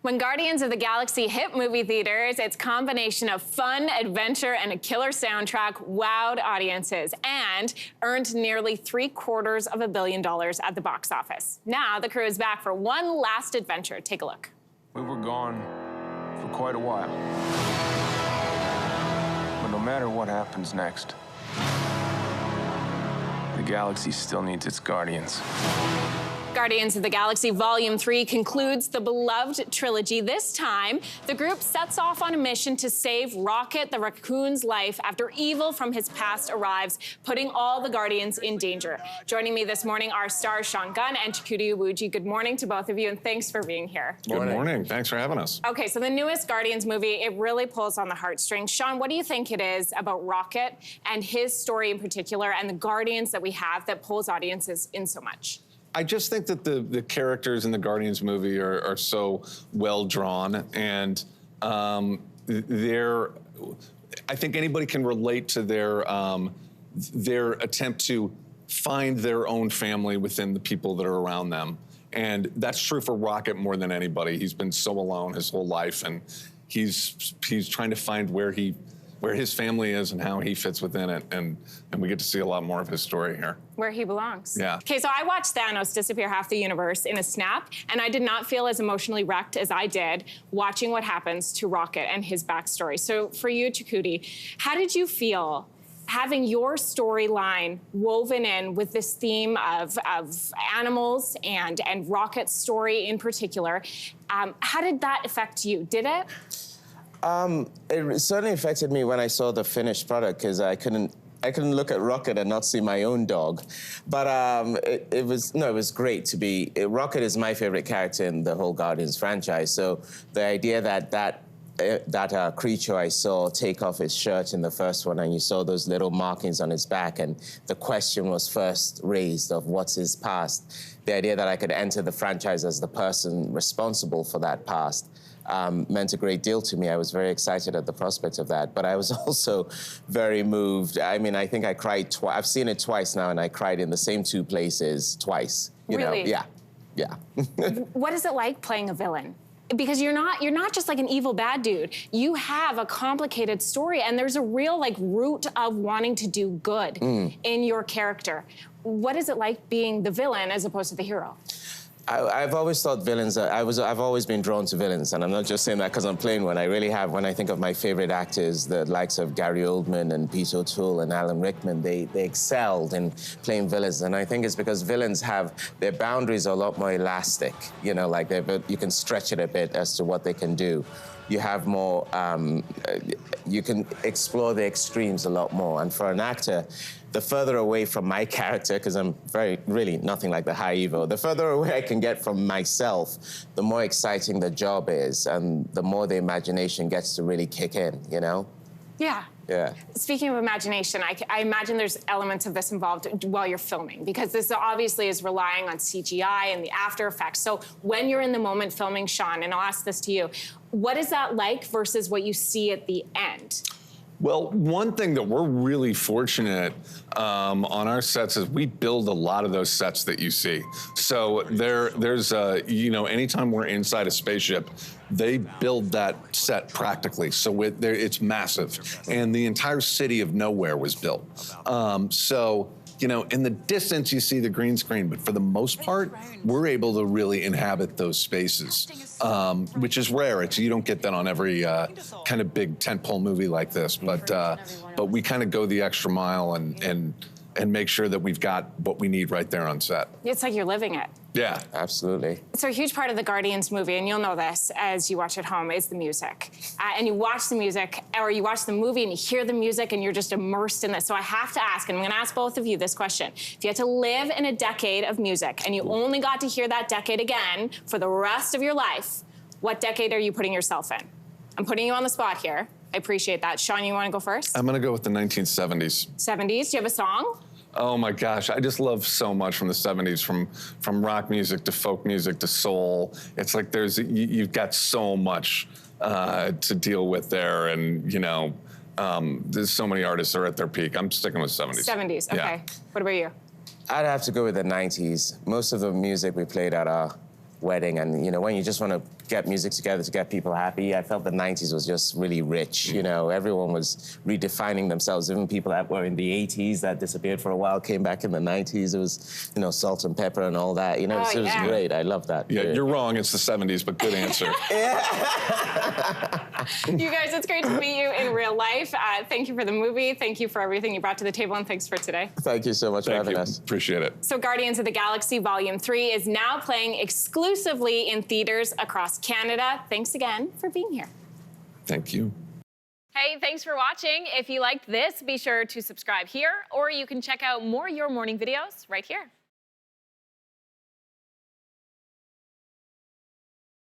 When Guardians of the Galaxy hit movie theaters, its combination of fun, adventure, and a killer soundtrack wowed audiences and earned nearly $750 million at the box office. Now the crew is back for one last adventure. Take a look. We were gone for quite a while. But no matter what happens next, the galaxy still needs its Guardians. Guardians of the Galaxy Volume 3 concludes the beloved trilogy. This time, the group sets off on a mission to save Rocket the Raccoon's life after evil from his past arrives, putting all the Guardians in danger. Joining me this morning are stars Gunn and Chukwudi Iwuji. Good morning to both of you, and thanks for being here. Good morning. Thanks for having us. Okay, so the newest Guardians movie, it really pulls on the heartstrings. Sean, what do you think it is about Rocket and his story in particular and the Guardians that we have that pulls audiences in so much? I just think that the characters in the Guardians movie are so well drawn, and I think anybody can relate to their attempt to find their own family within the people that are around them. And that's true for Rocket more than anybody. He's been so alone his whole life, and he's trying to find where his family is and how he fits within it, and we get to see a lot more of his story here. Where he belongs. Yeah. Okay, so I watched Thanos disappear half the universe in a snap, and I did not feel as emotionally wrecked as I did watching what happens to Rocket and his backstory. So for you, Chukwudi, how did you feel having your storyline woven in with this theme of animals and Rocket's story in particular? How did that affect you? Did it? It certainly affected me when I saw the finished product, because I couldn't look at Rocket and not see my own dog. But it was great to be. Rocket is my favorite character in the whole Guardians franchise. So the idea that creature I saw take off his shirt in the first one, and you saw those little markings on his back, and the question was first raised of what's his past. The idea that I could enter the franchise as the person responsible for that past meant a great deal to me. I was very excited at the prospect of that, but I was also very moved. I mean, I think I cried twice. I've seen it twice now, and I cried in the same two places twice. You know? Yeah. What is it like playing a villain? Because you're not just like an evil bad dude. You have a complicated story, and there's a real root of wanting to do good in your character. What is it like being the villain as opposed to the hero? I've always thought villains I've always been drawn to villains, and I'm not just saying that because I'm playing one. I really have. When I think of my favorite actors, the likes of Gary Oldman and Pete O'Toole and Alan Rickman, they excelled in playing villains, and I think it's because villains have their boundaries are a lot more elastic. You know, like you can stretch it a bit as to what they can do. You have more, you can explore the extremes a lot more. And for an actor, the further away from my character, because I'm really nothing like the high Evo, the further away I can get from myself, the more exciting the job is, and the more the imagination gets to really kick in, you know? Yeah. Yeah. Speaking of imagination, I imagine there's elements of this involved while you're filming, because this obviously is relying on CGI and the after effects. So when you're in the moment filming, Sean, and I'll ask this to you, what is that like versus what you see at the end? Well, one thing that we're really fortunate on our sets is we build a lot of those sets that you see. So there's anytime we're inside a spaceship, they build that set practically. So it's massive. And the entire city of Nowhere was built. In the distance, you see the green screen, but for the most part, we're able to really inhabit those spaces, which is rare. You don't get that on every kind of big tentpole movie like this, but we kind of go the extra mile and make sure that we've got what we need right there on set. It's like you're living it. Yeah. Absolutely. So a huge part of the Guardians movie, and you'll know this as you watch at home, is the music. And you watch the music, or you watch the movie and you hear the music and you're just immersed in this. So I have to ask, and I'm gonna ask both of you this question. If you had to live in a decade of music and you only got to hear that decade again for the rest of your life, what decade are you putting yourself in? I'm putting you on the spot here. I appreciate that. Sean, you wanna go first? I'm gonna go with the 1970s. 70s, do you have a song? Oh my gosh, I just love so much from the 70s, from rock music to folk music to soul. It's like you've got so much to deal with there, and there's so many artists that are at their peak. I'm sticking with 70s. 70s, okay. Yeah. What about you? I'd have to go with the 90s. Most of the music we played at our wedding, and when you just want to get music together to get people happy. I felt the 90s was just really rich, you know. Everyone was redefining themselves. Even people that were in the 80s that disappeared for a while came back in the 90s. It was, you know, Salt and Pepper and all that. You know, Oh, so it was yeah. great. I love that. Yeah, you're wrong. It's the 70s, but good answer. You guys, it's great to meet you in real life. Thank you for the movie. Thank you for everything you brought to the table, and thanks for today. Thank you so much for Thank having you. us. Appreciate it. So Guardians of the Galaxy Volume 3 is now playing exclusively in theaters across Canada. Thanks again for being here. Thank you. Hey, thanks for watching. If you liked this, be sure to subscribe here, or you can check out more Your Morning videos right here.